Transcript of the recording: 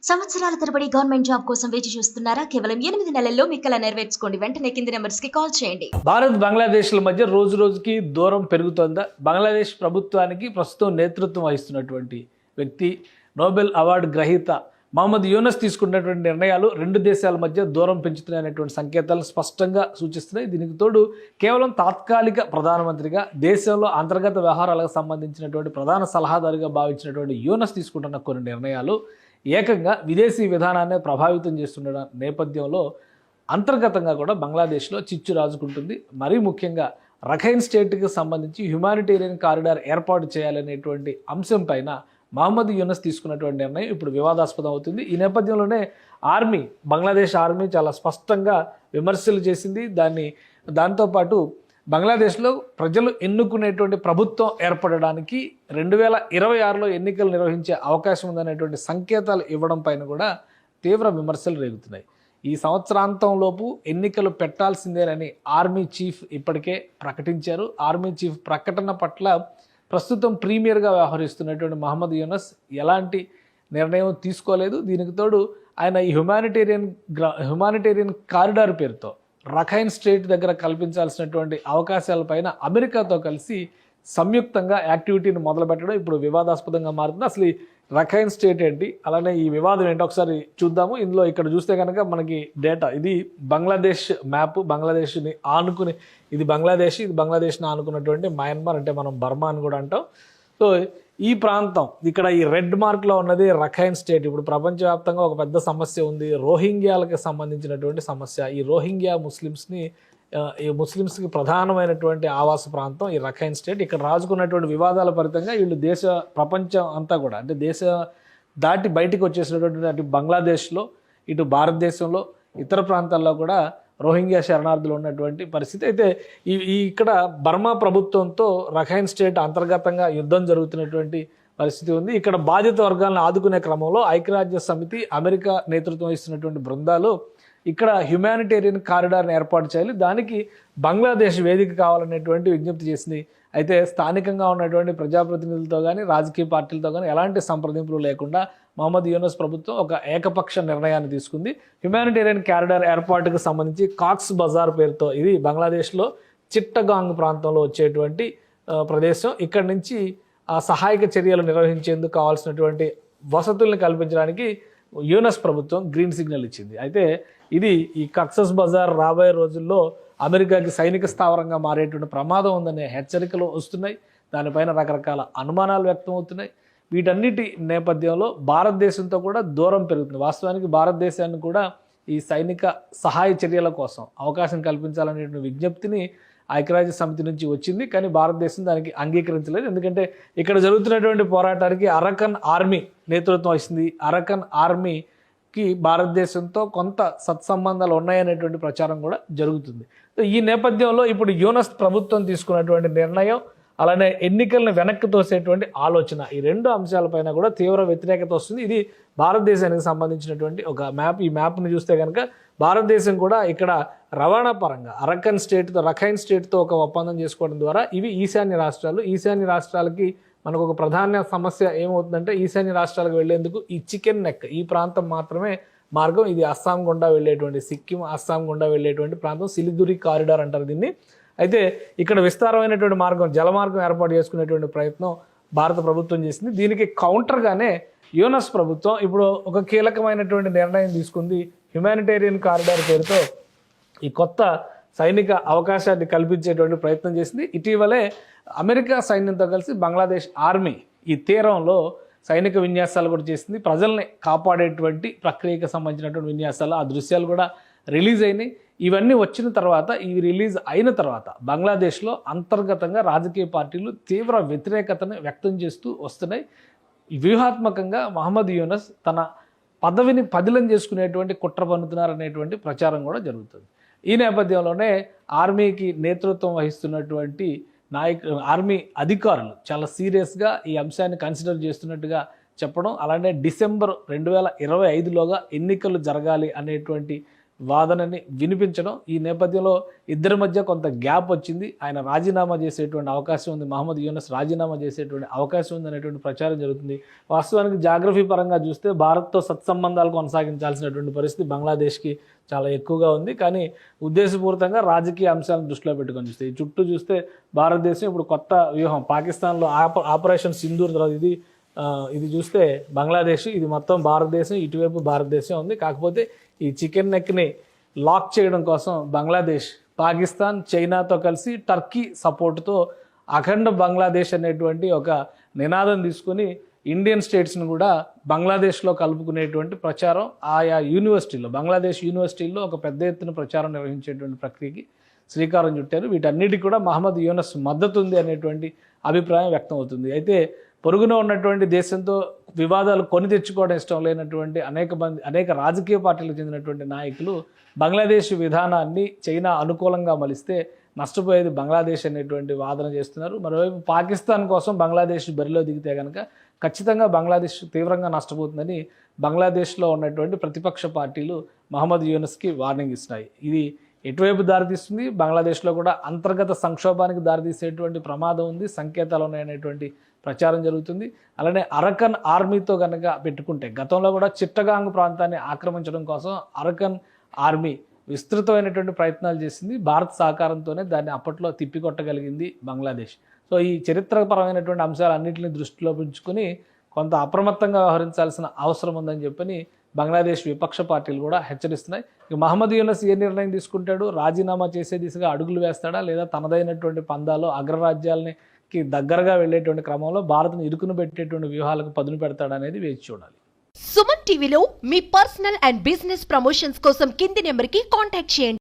సంవత్సరాల తరబడి government job కోసం వేచి చూస్తున్నారా? కేవలం 8 నెలల్లో మీ కల నెరవేర్చుకోండి. వెంటనే కింది నెంబర్స్ కి కాల్ చేయండి. భారత్ బంగ్లాదేశ్ల మధ్య రోజు రోజుకి దూరం పెరుగుతోందా? బంగ్లాదేశ్ ప్రభుత్వానికి ప్రస్తుతం నేతృత్వం వహిస్తున్నటువంటి వ్యక్తి, నోబెల్ అవార్డు గ్రహీత మహమ్మద్ యూనస్ తీసుకున్నటువంటి నిర్ణయాలు రెండు దేశాల మధ్య దూరం పెంచుతున్నాయనేటువంటి సంకేతాలు స్పష్టంగా సూచిస్తున్నాయి. దీనికి తోడు కేవలం తాత్కాలిక ప్రధానమంత్రిగా, దేశంలో అంతర్గత వ్యవహారాలకు సంబంధించినటువంటి ప్రధాన సలహాదారుగా భావించినటువంటి యూనస్ తీసుకుంటున్న కొన్ని నిర్ణయాలు ఏకంగా విదేశీ విధానాన్ని ప్రభావితం చేస్తున్న నేపథ్యంలో అంతర్గతంగా కూడా బంగ్లాదేశ్లో చిచ్చు రాజుకుంటుంది. మరీ ముఖ్యంగా రఖైన్ స్టేట్కి సంబంధించి హ్యుమానిటేరియన్ కారిడార్ ఏర్పాటు చేయాలనేటువంటి అంశం పైన మహమ్మద్ యూనస్ తీసుకున్నటువంటి నిర్ణయం ఇప్పుడు వివాదాస్పదం అవుతుంది. ఈ నేపథ్యంలోనే బంగ్లాదేశ్ ఆర్మీ చాలా స్పష్టంగా విమర్శలు చేసింది. దాంతోపాటు బంగ్లాదేశ్లో ప్రజలు ఎన్నుకునేటువంటి ప్రభుత్వం ఏర్పడడానికి 2026లో ఎన్నికలు నిర్వహించే అవకాశం ఉందనేటువంటి సంకేతాలు ఇవ్వడం పైన కూడా తీవ్ర విమర్శలు రేగుతున్నాయి. ఈ సంవత్సరాంతంలోపు ఎన్నికలు పెట్టాల్సిందేనని ఆర్మీ చీఫ్ ఇప్పటికే ప్రకటించారు. ఆర్మీ చీఫ్ ప్రకటన పట్ల ప్రస్తుతం ప్రీమియర్గా వ్యవహరిస్తున్నటువంటి మహమ్మద్ యూనస్ ఎలాంటి నిర్ణయం తీసుకోలేదు. దీనికి తోడు ఆయన ఈ హ్యుమానిటేరియన్ కారిడార్ పేరుతో రఖైన్ స్టేట్ దగ్గర కల్పించాల్సినటువంటి అవకాశాలపైన అమెరికాతో కలిసి సంయుక్తంగా యాక్టివిటీని మొదలుపెట్టడం ఇప్పుడు వివాదాస్పదంగా మారుతుంది. అసలు ఈ రఖైన్ స్టేట్ ఏంటి, అలానే ఈ వివాదం ఏంటో ఒకసారి చూద్దాము. ఇందులో ఇక్కడ చూస్తే కనుక మనకి డేటా, ఇది బంగ్లాదేశ్ మ్యాప్, బంగ్లాదేశ్ని ఆనుకుని, ఇది బంగ్లాదేశ్ని ఆనుకున్నటువంటి మయన్మార్, అంటే మనం బర్మా అని కూడా అంటాం. సో ఈ ప్రాంతం, ఇక్కడ ఈ రెడ్ మార్క్లో ఉన్నది రఖైన్ స్టేట్. ఇప్పుడు ప్రపంచవ్యాప్తంగా ఒక పెద్ద సమస్య ఉంది, రోహింగ్యాలకు సంబంధించినటువంటి సమస్య. ఈ రోహింగ్యా ముస్లిమ్స్కి ప్రధానమైనటువంటి ఆవాస ప్రాంతం ఈ రఖైన్ స్టేట్. ఇక్కడ రాజుకున్నటువంటి వివాదాల ఫలితంగా వీళ్ళు ప్రపంచం అంతా కూడా, అంటే దేశ దాటి బయటికి వచ్చేసినటువంటి అటు బంగ్లాదేశ్లో, ఇటు భారతదేశంలో, ఇతర ప్రాంతాల్లో కూడా రోహింగ్యా శరణార్థులు ఉన్నటువంటి పరిస్థితి. అయితే ఇక్కడ బర్మా ప్రభుత్వంతో రఖైన్ స్టేట్ అంతర్గతంగా యుద్ధం జరుగుతున్నటువంటి పరిస్థితి ఉంది. ఇక్కడ బాధిత వర్గాలను ఆదుకునే క్రమంలో ఐక్యరాజ్య సమితి, అమెరికా నేతృత్వం వహిస్తున్నటువంటి బృందాలు ఇక్కడ హ్యుమానిటేరియన్ కారిడార్ని ఏర్పాటు చేయాలి, దానికి బంగ్లాదేశ్ వేదిక కావాలనేటువంటి విజ్ఞప్తి చేసింది. అయితే స్థానికంగా ఉన్నటువంటి ప్రజాప్రతినిధులతో కానీ, రాజకీయ పార్టీలతో కానీ ఎలాంటి సంప్రదింపులు లేకుండా మహమ్మద్ యూనస్ ప్రభుత్వం ఒక ఏకపక్ష నిర్ణయాన్ని తీసుకుంది. హ్యుమానిటేరియన్ కారిడార్ ఏర్పాటుకు సంబంధించి కాక్స్ బజార్ పేరుతో, ఇది బంగ్లాదేశ్లో చిట్టగాంగ్ ప్రాంతంలో వచ్చేటువంటి ప్రదేశం. ఇక్కడి నుంచి ఆ సహాయక చర్యలు నిర్వహించేందుకు కావాల్సినటువంటి వసతుల్ని కల్పించడానికి యూనస్ ప్రభుత్వం గ్రీన్ సిగ్నల్ ఇచ్చింది. అయితే ఈ కక్సస్ బజార్ రాబోయే రోజుల్లో అమెరికాకి సైనిక స్థావరంగా మారేటువంటి ప్రమాదం ఉందనే హెచ్చరికలు వస్తున్నాయి. దానిపైన రకరకాల అనుమానాలు వ్యక్తం అవుతున్నాయి. వీటన్నిటి నేపథ్యంలో భారతదేశంతో కూడా దూరం పెరుగుతుంది. వాస్తవానికి భారతదేశాన్ని కూడా ఈ సైనిక సహాయ చర్యల కోసం అవకాశం కల్పించాలనేటువంటి విజ్ఞప్తిని ఐక్యరాజ్య సమితి నుంచి వచ్చింది, కానీ భారతదేశం దానికి అంగీకరించలేదు. ఎందుకంటే ఇక్కడ జరుగుతున్నటువంటి పోరాటానికి అరకన్ ఆర్మీ నేతృత్వం వహిస్తుంది. అరకన్ ఆర్మీకి భారతదేశంతో కొంత సత్సంబంధాలు ఉన్నాయనేటువంటి ప్రచారం కూడా జరుగుతుంది. ఈ నేపథ్యంలో ఇప్పుడు యూనస్ ప్రభుత్వం తీసుకున్నటువంటి నిర్ణయం, అలానే ఎన్నికలను వెనక్కి తోసేటువంటి ఆలోచన, ఈ రెండు అంశాలపైన కూడా తీవ్ర వ్యతిరేకత వస్తుంది. ఇది భారతదేశానికి సంబంధించినటువంటి ఒక మ్యాప్. ఈ మ్యాప్ని చూస్తే కనుక భారతదేశం కూడా ఇక్కడ రవాణా పరంగా రఖైన్ స్టేట్తో ఒక ఒప్పందం చేసుకోవడం ద్వారా ఇవి ఈశాన్య రాష్ట్రాలకి మనకు ఒక ప్రధాన సమస్య ఏమవుతుందంటే, ఈశాన్య రాష్ట్రాలకు వెళ్లేందుకు ఈ చికెన్ నెక్, ఈ ప్రాంతం మాత్రమే మార్గం. ఇది అస్సాం గుండా వెళ్ళేటువంటి, సిక్కిం అస్సాం గుండా వెళ్ళేటువంటి ప్రాంతం, సిలిగురి కారిడార్ అంటారు దీన్ని. అయితే ఇక్కడ విస్తారమైనటువంటి జలమార్గం ఏర్పాటు చేసుకునేటువంటి ప్రయత్నం భారత ప్రభుత్వం చేసింది. దీనికి కౌంటర్గానే యూనస్ ప్రభుత్వం ఇప్పుడు ఒక కీలకమైనటువంటి నిర్ణయం తీసుకుంది. హ్యుమానిటేరియన్ కారిడార్ పేరుతో ఈ కొత్త సైనిక అవకాశాన్ని కల్పించేటువంటి ప్రయత్నం చేసింది. ఇటీవలే అమెరికా సైన్యంతో కలిసి బంగ్లాదేశ్ ఆర్మీ ఈ తీరంలో సైనిక విన్యాసాలు కూడా చేసింది. ప్రజల్ని కాపాడేటువంటి ప్రక్రియకు సంబంధించినటువంటి విన్యాసాలు, ఆ దృశ్యాలు కూడా రిలీజ్ అయినాయి. ఇవన్నీ రిలీజ్ అయిన తర్వాత బంగ్లాదేశ్లో అంతర్గతంగా రాజకీయ పార్టీలు తీవ్ర వ్యతిరేకతను వ్యక్తం చేస్తూ వస్తున్నాయి. వ్యూహాత్మకంగా మహమ్మద్ యూనస్ తన పదవిని పదిలం చేసుకునేటువంటి కుట్ర పన్నుతున్నారనేటువంటి ప్రచారం కూడా జరుగుతుంది. ఈ నేపథ్యంలోనే ఆర్మీకి నేతృత్వం వహిస్తున్నటువంటి ఆర్మీ అధికారులు చాలా సీరియస్గా ఈ అంశాన్ని కన్సిడర్ చేస్తున్నట్టుగా చెప్పడం, అలానే డిసెంబర్ 2025లోగా ఎన్నికలు జరగాలి అనేటువంటి వాదనని వినిపించడం. ఈ నేపథ్యంలో ఇద్దరి మధ్య కొంత గ్యాప్ వచ్చింది. ఆయన రాజీనామా చేసేటువంటి అవకాశం ఉంది, మహమ్మద్ యూనస్ రాజీనామా చేసేటువంటి అవకాశం ఉంది అనేటువంటి ప్రచారం జరుగుతుంది. వాస్తవానికి జాగ్రఫీ పరంగా చూస్తే భారత్తో సత్సంబంధాలు కొనసాగించాల్సినటువంటి పరిస్థితి బంగ్లాదేశ్కి చాలా ఎక్కువగా ఉంది. కానీ ఉద్దేశపూరితంగా రాజకీయ అంశాలను దృష్టిలో పెట్టుకొని చూస్తే ఈ చుట్టూ చూస్తే భారతదేశం ఇప్పుడు కొత్త వ్యూహం, పాకిస్తాన్లో ఆపరేషన్ సింధూర్ తర్వాత ఇది చూస్తే బంగ్లాదేశ్, ఇది మొత్తం భారతదేశం, ఇటువైపు భారతదేశం ఉంది. కాకపోతే ఈ చికెన్ నెక్ని లాక్ చేయడం కోసం బంగ్లాదేశ్ పాకిస్తాన్ చైనాతో కలిసి టర్కీ సపోర్టుతో అఖండ బంగ్లాదేశ్ అనేటువంటి ఒక నినాదం తీసుకుని ఇండియన్ స్టేట్స్ని కూడా బంగ్లాదేశ్లో కలుపుకునేటువంటి ప్రచారం ఆయా యూనివర్సిటీల్లో, బంగ్లాదేశ్ యూనివర్సిటీల్లో ఒక పెద్ద ఎత్తున ప్రచారం నిర్వహించేటువంటి ప్రక్రియకి శ్రీకారం చుట్టారు. వీటన్నిటికీ కూడా మహమ్మద్ యూనస్ మద్దతు ఉంది అనేటువంటి అభిప్రాయం వ్యక్తం అవుతుంది. అయితే పొరుగున ఉన్నటువంటి దేశంతో వివాదాలు కొని తెచ్చుకోవడం ఇష్టం లేనటువంటి అనేక రాజకీయ పార్టీలకు చెందినటువంటి నాయకులు బంగ్లాదేశ్ విధానాన్ని చైనా అనుకూలంగా మలిస్తే నష్టపోయేది బంగ్లాదేశ్ అనేటువంటి వాదన చేస్తున్నారు. మరోవైపు పాకిస్తాన్ కోసం బంగ్లాదేశ్ బరిలో దిగితే కనుక ఖచ్చితంగా బంగ్లాదేశ్ తీవ్రంగా నష్టపోతుందని బంగ్లాదేశ్లో ఉన్నటువంటి ప్రతిపక్ష పార్టీలు మహమ్మద్ యూనస్కి వార్నింగ్ ఇస్తున్నాయి. ఇది ఎటువైపు దారితీస్తుంది, బంగ్లాదేశ్లో కూడా అంతర్గత సంక్షోభానికి దారితీసేటువంటి ప్రమాదం ఉంది, సంకేతాలు ఉన్నాయనేటువంటి ప్రచారం జరుగుతుంది. అలానే అరకన్ ఆర్మీతో కనుక పెట్టుకుంటే గతంలో కూడా చిట్టగాంగ్ ప్రాంతాన్ని ఆక్రమించడం కోసం అరకన్ ఆర్మీ విస్తృతమైనటువంటి ప్రయత్నాలు చేసింది. భారత్ సహకారంతోనే దాన్ని అప్పట్లో తిప్పికొట్టగలిగింది బంగ్లాదేశ్. సో ఈ చరిత్రపరమైనటువంటి అంశాలన్నింటినీ దృష్టిలో ఉంచుకొని కొంత అప్రమత్తంగా వ్యవహరించాల్సిన అవసరం ఉందని చెప్పని బంగ్లాదేశ్ విపక్ష పార్టీలు కూడా హెచ్చరిస్తున్నాయి. ఇక మహమ్మద్ యూనస్ ఏ నిర్ణయం తీసుకుంటాడు, రాజీనామా చేసే దిశగా అడుగులు వేస్తాడా, లేదా తనదైనటువంటి పందాలో అగ్రరాజ్యాలని దగ్గరగా వెళ్ళేటువంటి క్రమంలో భారత్ను ఇరుకును పెట్టేటువంటి వ్యూహాలకు పదును పెడతాడు అనేది వేచి చూడాలి. సుమన్ టీవీలో మీ పర్సనల్ అండ్ బిజినెస్ ప్రమోషన్స్ కోసం కింది నెంబర్కి కాంటాక్ట్ చేయండి.